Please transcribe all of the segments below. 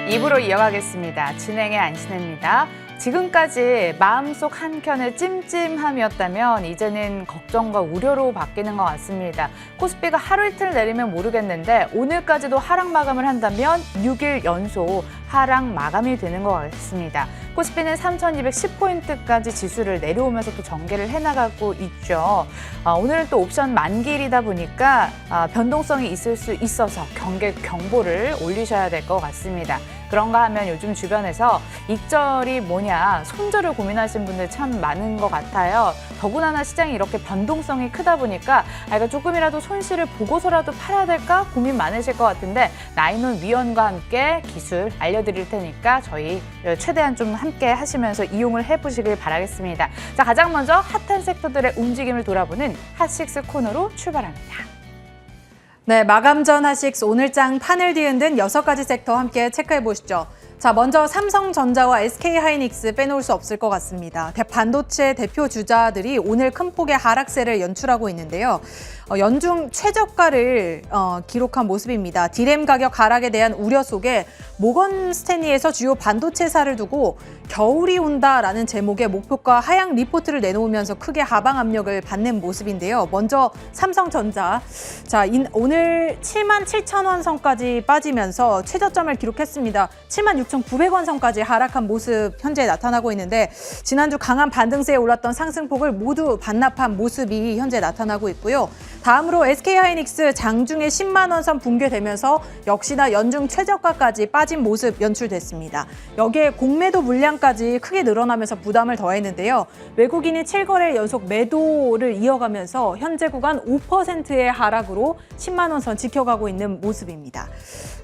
2부로 이어가겠습니다. 진행의 안신혜입니다. 지금까지 마음속 한켠에 찜찜함이었다면 이제는 걱정과 우려로 바뀌는 것 같습니다. 코스피가 하루 이틀 내리면 모르겠는데 오늘까지도 하락 마감을 한다면 6일 연속 하락 마감이 되는 것 같습니다. 코스피는 3,210포인트까지 지수를 내려오면서 또 전개를 해나가고 있죠. 오늘은 또 옵션 만기일이다 보니까 변동성이 있을 수 있어서 경보를 올리셔야 될 것 같습니다. 그런가 하면 요즘 주변에서 익절이 뭐냐, 손절을 고민하시는 분들 참 많은 것 같아요. 더구나 시장이 이렇게 변동성이 크다 보니까 그러니까 조금이라도 손실을 보고서라도 팔아야 될까 고민 많으실 것 같은데 나인원 위원과 함께 기술 알려드릴 테니까 저희 최대한 좀 함께 하시면서 이용을 해보시길 바라겠습니다. 자, 가장 먼저 핫한 섹터들의 움직임을 돌아보는 핫식스 코너로 출발합니다. 네, 마감 전 핫식스 오늘장 판을 뒤흔든 6가지 섹터 함께 체크해 보시죠. 자, 먼저 삼성전자와 SK하이닉스 빼놓을 수 없을 것 같습니다. 반도체 대표 주자들이 오늘 큰 폭의 하락세를 연출하고 있는데요. 연중 최저가를 기록한 모습입니다. 디램 가격 하락에 대한 우려 속에 모건 스탠리에서 주요 반도체사를 두고 겨울이 온다라는 제목의 목표가 하향 리포트를 내놓으면서 크게 하방 압력을 받는 모습인데요. 먼저 삼성전자, 자, 오늘 77,000원 선까지 빠지면서 최저점을 기록했습니다. 76,900원 선까지 하락한 모습 현재 나타나고 있는데 지난주 강한 반등세에 올랐던 상승폭을 모두 반납한 모습이 현재 나타나고 있고요. 다음으로 SK하이닉스 장중에 10만 원 선 붕괴되면서 역시나 연중 최저가까지 빠진 모습 연출됐습니다. 여기에 공매도 물량까지 크게 늘어나면서 부담을 더했는데요. 외국인이 7거래 연속 매도를 이어가면서 현재 구간 5%의 하락으로 10만 원 선 지켜가고 있는 모습입니다.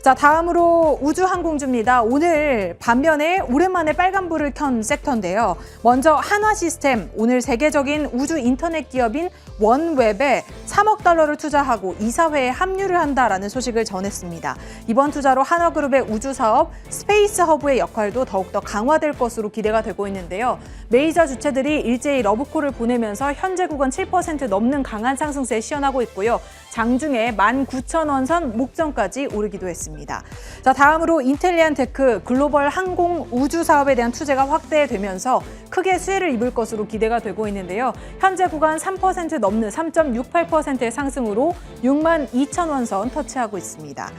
자, 다음으로 우주항공주입니다. 오늘 반면에 오랜만에 빨간불을 켠 섹터인데요. 먼저 한화시스템, 오늘 세계적인 우주 인터넷 기업인 원웹에 3억 달러를 투자하고 이사회에 합류를 한다라는 소식을 전했습니다. 이번 투자로 한화그룹의 우주사업 스페이스허브의 역할도 더욱더 강화될 것으로 기대가 되고 있는데요. 메이저 주체들이 일제히 러브콜을 보내면서 현재 구간 7% 넘는 강한 상승세에 시연하고 있고요. 장중에 19,000원 선 목전까지 오르기도 했습니다. 자, 다음으로 인텔리안테크 글로벌 항공 우주 사업에 대한 투자가 확대되면서 크게 수혜를 입을 것으로 기대가 되고 있는데요. 현재 구간 3% 넘는 3.68%의 상승으로 62,000원 선 터치하고 있습니다.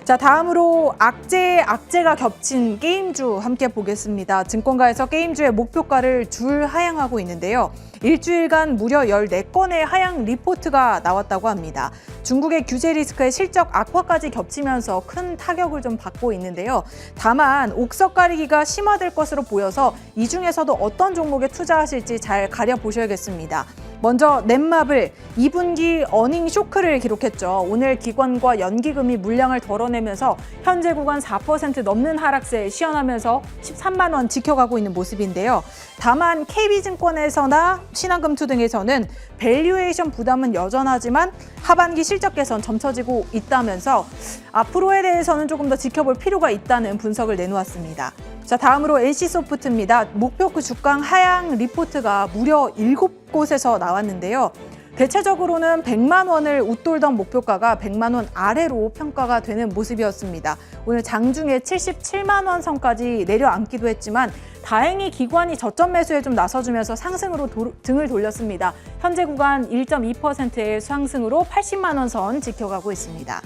자, 다음으로 악재가 겹친 게임주 함께 보겠습니다. 증권가에서 게임주의 목표가를 줄 하향하고 있는데요. 일주일간 무려 14건의 하향 리포트가 나왔다고 합니다. 중국의 규제 리스크의 실적 악화까지 겹치면서 큰 타격을 좀 받고 있는데요. 다만 옥석 가리기가 심화될 것으로 보여서 이 중에서도 어떤 종목에 투자하실지 잘 가려보셔야겠습니다. 먼저 넷마블 2분기 어닝 쇼크를 기록했죠. 오늘 기관과 연기금이 물량을 덜어내면서 현재 구간 4% 넘는 하락세에 시연하면서 13만 원 지켜가고 있는 모습인데요. 다만 KB증권에서나 신한금투 등에서는 밸류에이션 부담은 여전하지만 하반기 실적 개선 점쳐지고 있다면서 앞으로에 대해서는 조금 더 지켜볼 필요가 있다는 분석을 내놓았습니다. 자, 다음으로 NC소프트입니다. 목표 주가 하향 리포트가 무려 7곳에서 나왔는데요. 대체적으로는 100만 원을 웃돌던 목표가가 100만 원 아래로 평가가 되는 모습이었습니다. 오늘 장중에 77만 원 선까지 내려앉기도 했지만 다행히 기관이 저점 매수에 좀 나서주면서 상승으로 등을 돌렸습니다. 현재 구간 1.2%의 상승으로 80만 원 선 지켜가고 있습니다.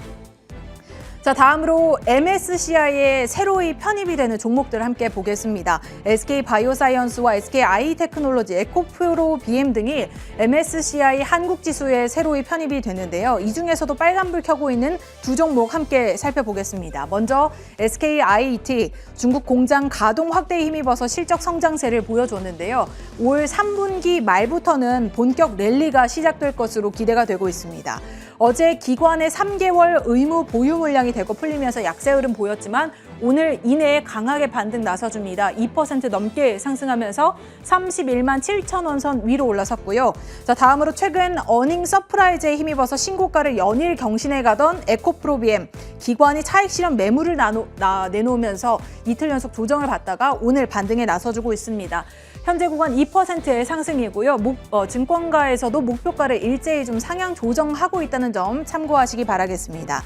자, 다음으로 MSCI에 새로이 편입이 되는 종목들 함께 보겠습니다. SK바이오사이언스와 SK아이테크놀로지, 에코프로 BM 등이 MSCI 한국지수에 새로이 편입이 되는데요. 이 중에서도 빨간불 켜고 있는 두 종목 함께 살펴보겠습니다. 먼저 SKIT, 중국 공장 가동 확대에 힘입어서 실적 성장세를 보여줬는데요. 올 3분기 말부터는 본격 랠리가 시작될 것으로 기대가 되고 있습니다. 어제 기관의 3개월 의무 보유 물량이 대거 풀리면서 약세 흐름 보였지만 오늘 이내에 강하게 반등 나서줍니다. 2% 넘게 상승하면서 31만 7천 원 선 위로 올라섰고요. 자, 다음으로 최근 어닝 서프라이즈에 힘입어서 신고가를 연일 경신해 가던 에코프로비엠, 기관이 차익 실현 매물을 내놓으면서 이틀 연속 조정을 받다가 오늘 반등에 나서주고 있습니다. 현재 구간 2%의 상승이고요. 증권가에서도 목표가를 일제히 좀 상향 조정하고 있다는 점 참고하시기 바라겠습니다.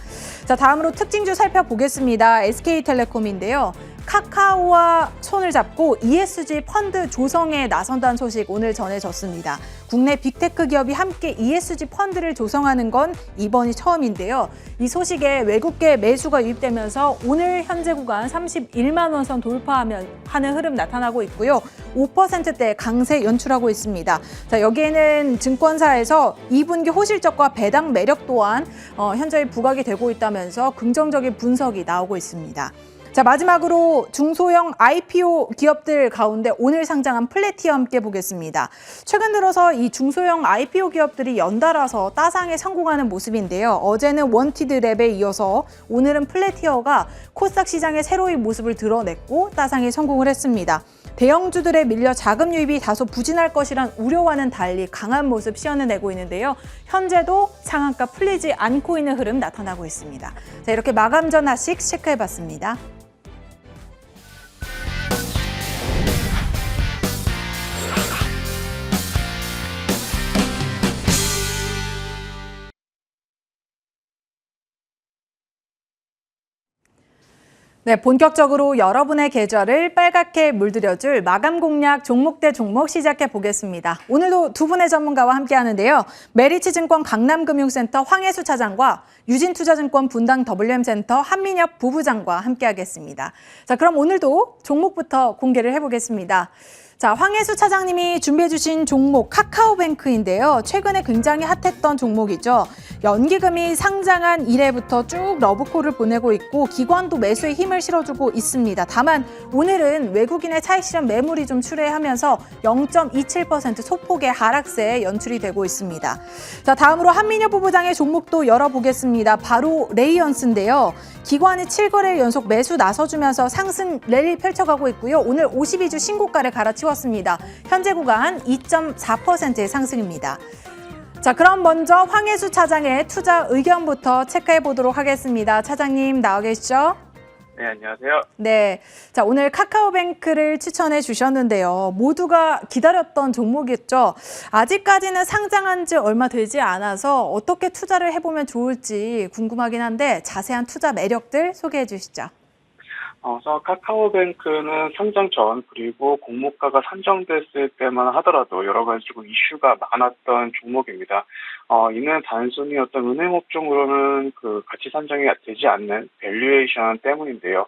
자, 다음으로 특징주 살펴보겠습니다. SK텔레콤인데요. 카카오와 손을 잡고 ESG 펀드 조성에 나선다는 소식 오늘 전해졌습니다. 국내 빅테크 기업이 함께 ESG 펀드를 조성하는 건 이번이 처음인데요. 이 소식에 외국계 매수가 유입되면서 오늘 현재 구간 31만 원 선 돌파하는 흐름 나타나고 있고요. 5%대 강세 연출하고 있습니다. 자, 여기에는 증권사에서 2분기 호실적과 배당 매력 또한 현저히 부각이 되고 있다면서 긍정적인 분석이 나오고 있습니다. 자, 마지막으로 중소형 IPO 기업들 가운데 오늘 상장한 플래티어 함께 보겠습니다. 최근 들어서 이 중소형 IPO 기업들이 연달아서 따상에 성공하는 모습인데요. 어제는 원티드랩에 이어서 오늘은 플래티어가 코스닥 시장의 새로운 모습을 드러냈고 따상에 성공을 했습니다. 대형주들에 밀려 자금 유입이 다소 부진할 것이란 우려와는 달리 강한 모습 시연해내고 있는데요. 현재도 상한가 풀리지 않고 있는 흐름 나타나고 있습니다. 자, 이렇게 마감 전 하식 체크해봤습니다. 네, 본격적으로 여러분의 계좌를 빨갛게 물들여줄 마감 공략 종목 대 종목 시작해 보겠습니다. 오늘도 두 분의 전문가와 함께 하는데요. 메리츠증권 강남금융센터 황혜수 차장과 유진투자증권 분당 WM센터 한민엽 부부장과 함께 하겠습니다. 자, 그럼 오늘도 종목부터 공개를 해보겠습니다. 자, 황혜수 차장님이 준비해 주신 종목 카카오뱅크인데요. 최근에 굉장히 핫했던 종목이죠. 연기금이 상장한 이래부터 쭉 러브콜을 보내고 있고 기관도 매수에 힘을 실어주고 있습니다. 다만 오늘은 외국인의 차익 실현 매물이 좀 출회하면서 0.27% 소폭의 하락세에 연출이 되고 있습니다. 자, 다음으로 한민엽 부부장의 종목도 열어보겠습니다. 바로 레이언스인데요. 기관이 7거래일 연속 매수 나서주면서 상승 랠리 펼쳐가고 있고요. 오늘 52주 신고가를 갈아치웠습니다. 현재 구간 2.4%의 상승입니다. 자, 그럼 먼저 황혜수 차장의 투자 의견부터 체크해 보도록 하겠습니다. 차장님 나와 계시죠? 네, 안녕하세요. 네, 자, 오늘 카카오뱅크를 추천해 주셨는데요. 모두가 기다렸던 종목이었죠. 아직까지는 상장한 지 얼마 되지 않아서 어떻게 투자를 해보면 좋을지 궁금하긴 한데 자세한 투자 매력들 소개해 주시죠. 우선 카카오뱅크는 상장 전 그리고 공모가가 산정됐을 때만 하더라도 여러 가지 조금 이슈가 많았던 종목입니다. 이는 단순히 어떤 은행 업종으로는 그 가치 산정이 되지 않는 밸류에이션 때문인데요.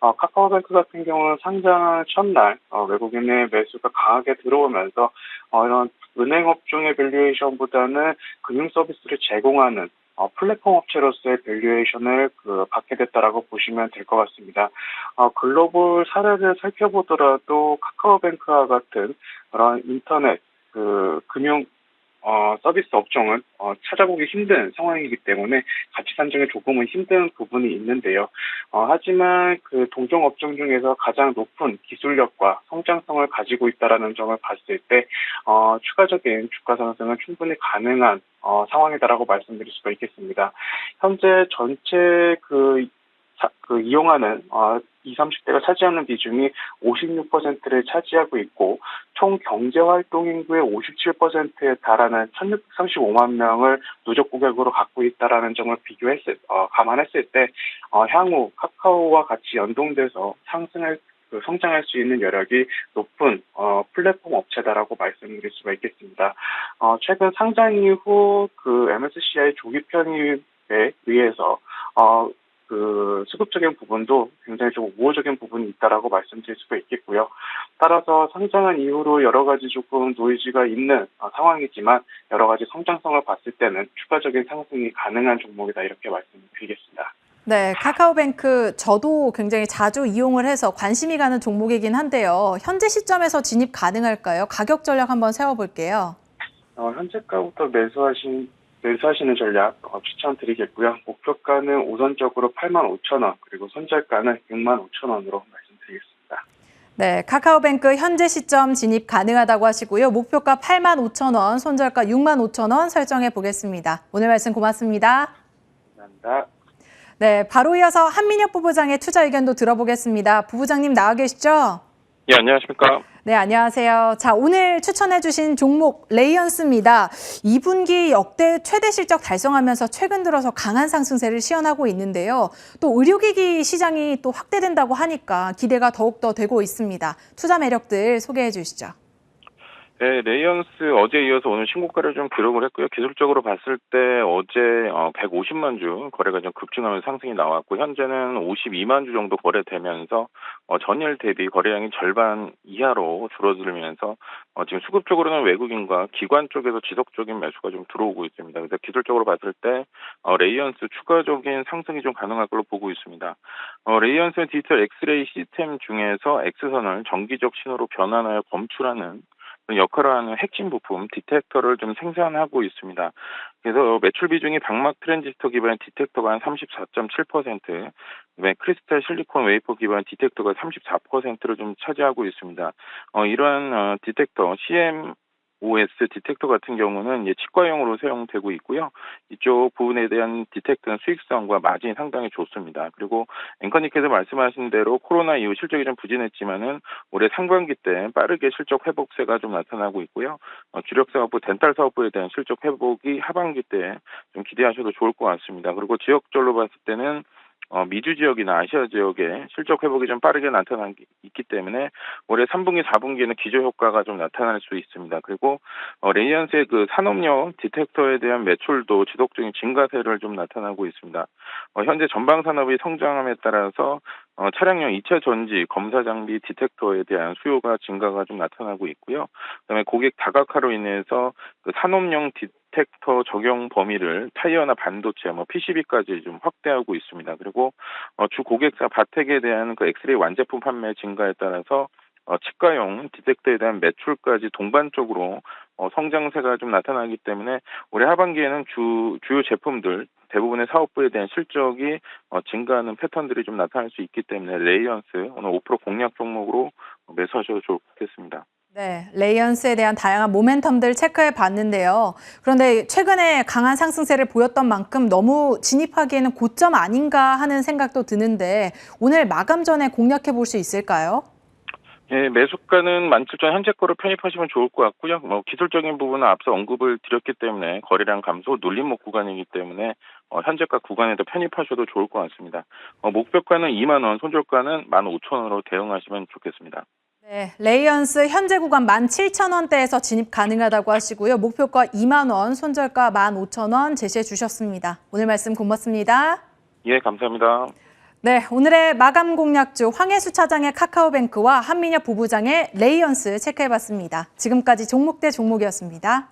카카오뱅크 같은 경우는 상장 첫날 외국인의 매수가 강하게 들어오면서 이런 은행 업종의 밸류에이션보다는 금융 서비스를 제공하는 플랫폼 업체로서의 밸류에이션을 받게 됐다라고 보시면 될 것 같습니다. 글로벌 사례를 살펴보더라도 카카오뱅크와 같은 그런 인터넷 금융 서비스 업종은 찾아보기 힘든 상황이기 때문에 가치 산정에 조금은 힘든 부분이 있는데요. 하지만 그 동종 업종 중에서 가장 높은 기술력과 성장성을 가지고 있다라는 점을 봤을 때 추가적인 주가 상승은 충분히 가능한 상황이다라고 말씀드릴 수가 있겠습니다. 현재 전체 이용하는 20, 30대가 차지하는 비중이 56%를 차지하고 있고 총 경제활동 인구의 57%에 달하는 1,635만 명을 누적 고객으로 갖고 있다라는 점을 감안했을 때 향후 카카오와 같이 연동돼서 성장할 수 있는 여력이 높은 플랫폼 업체다라고 말씀드릴 수가 있겠습니다. 최근 상장 이후 MSCI 조기 편입에 의해서 수급적인 부분도 굉장히 좀 우호적인 부분이 있다라고 말씀드릴 수가 있겠고요. 따라서 상장한 이후로 여러 가지 조금 노이즈가 있는 상황이지만 여러 가지 성장성을 봤을 때는 추가적인 상승이 가능한 종목이다 이렇게 말씀드리겠습니다. 네, 카카오뱅크 저도 굉장히 자주 이용을 해서 관심이 가는 종목이긴 한데요. 현재 시점에서 진입 가능할까요? 가격 전략 한번 세워볼게요. 현재가부터 매수하시는 전략 추천드리겠고요. 목표가는 우선적으로 85,000원 그리고 손절가는 65,000원으로 말씀드리겠습니다. 네, 카카오뱅크 현재 시점 진입 가능하다고 하시고요. 목표가 85,000원, 손절가 65,000원 설정해 보겠습니다. 오늘 말씀 고맙습니다. 감사합니다. 네, 바로 이어서 한민엽 부부장의 투자 의견도 들어보겠습니다. 부부장님 나와 계시죠? 예, 안녕하십니까. 네, 안녕하세요. 자, 오늘 추천해주신 종목 레이언스입니다. 2분기 역대 최대 실적 달성하면서 최근 들어서 강한 상승세를 시현하고 있는데요. 또 의료기기 시장이 또 확대된다고 하니까 기대가 더욱더 되고 있습니다. 투자 매력들 소개해 주시죠. 네, 레이언스 어제 이어서 오늘 신고가를 좀 기록을 했고요. 기술적으로 봤을 때 어제 150만 주 거래가 좀 급증하면서 상승이 나왔고 현재는 52만 주 정도 거래되면서 전일 대비 거래량이 절반 이하로 줄어들면서 지금 수급적으로는 외국인과 기관 쪽에서 지속적인 매수가 좀 들어오고 있습니다. 그래서 기술적으로 봤을 때 레이언스 추가적인 상승이 좀 가능할 걸로 보고 있습니다. 레이언스의 디지털 엑스레이 시스템 중에서 X선을 정기적 신호로 변환하여 검출하는 역할을 하는 핵심 부품 디텍터를 좀 생산하고 있습니다. 그래서 매출 비중이 방막 트랜지스터 기반 디텍터가 한 34.7%, 그다음에 크리스탈 실리콘 웨이퍼 기반 디텍터가 34%를 좀 차지하고 있습니다. 이러한 디텍터 CMOS 디텍터 같은 경우는 이제 치과용으로 사용되고 있고요. 이쪽 부분에 대한 디텍터는 수익성과 마진이 상당히 좋습니다. 그리고 앵커님께서 말씀하신 대로 코로나 이후 실적이 좀 부진했지만은 올해 상반기 때 빠르게 실적 회복세가 좀 나타나고 있고요. 주력 사업부 덴탈 사업부에 대한 실적 회복이 하반기 때 좀 기대하셔도 좋을 것 같습니다. 그리고 지역별로 봤을 때는 미주 지역이나 아시아 지역에 실적 회복이 좀 빠르게 있기 때문에 올해 3분기, 4분기에는 기저 효과가 좀 나타날 수 있습니다. 그리고 레이언스의 그 산업용 디텍터에 대한 매출도 지속적인 증가세를 좀 나타나고 있습니다. 현재 전방 산업이 성장함에 따라서 차량용 2차 전지 검사 장비 디텍터에 대한 수요가 증가가 좀 나타나고 있고요. 그다음에 고객 다각화로 인해서 그 산업용 디텍터 적용 범위를 타이어나 반도체, PCB까지 좀 확대하고 있습니다. 그리고 주 고객사 바텍에 대한 그 엑스레이 완제품 판매 증가에 따라서 치과용 디텍터에 대한 매출까지 동반적으로 성장세가 좀 나타나기 때문에 올해 하반기에는 주요 제품들 대부분의 사업부에 대한 실적이 증가하는 패턴들이 좀 나타날 수 있기 때문에 레이언스 오늘 5% 공략 종목으로 매수하셔도 좋겠습니다. 네, 레이언스에 대한 다양한 모멘텀들 체크해 봤는데요. 그런데 최근에 강한 상승세를 보였던 만큼 너무 진입하기에는 고점 아닌가 하는 생각도 드는데 오늘 마감 전에 공략해 볼 수 있을까요? 예, 매수가는 17,000 현재 거로 편입하시면 좋을 것 같고요. 기술적인 부분은 앞서 언급을 드렸기 때문에 거래량 감소, 눌림목 구간이기 때문에 현재가 구간에도 편입하셔도 좋을 것 같습니다. 목표가는 2만 원, 손절가는 15,000원으로 대응하시면 좋겠습니다. 네, 레이언스 현재 구간 17,000원대에서 진입 가능하다고 하시고요. 목표가 2만 원, 손절가 15,000원 제시해 주셨습니다. 오늘 말씀 고맙습니다. 예, 감사합니다. 네, 오늘의 마감 공략주 황혜수 차장의 카카오뱅크와 한민혁 부부장의 레이언스 체크해봤습니다. 지금까지 종목 대 종목이었습니다.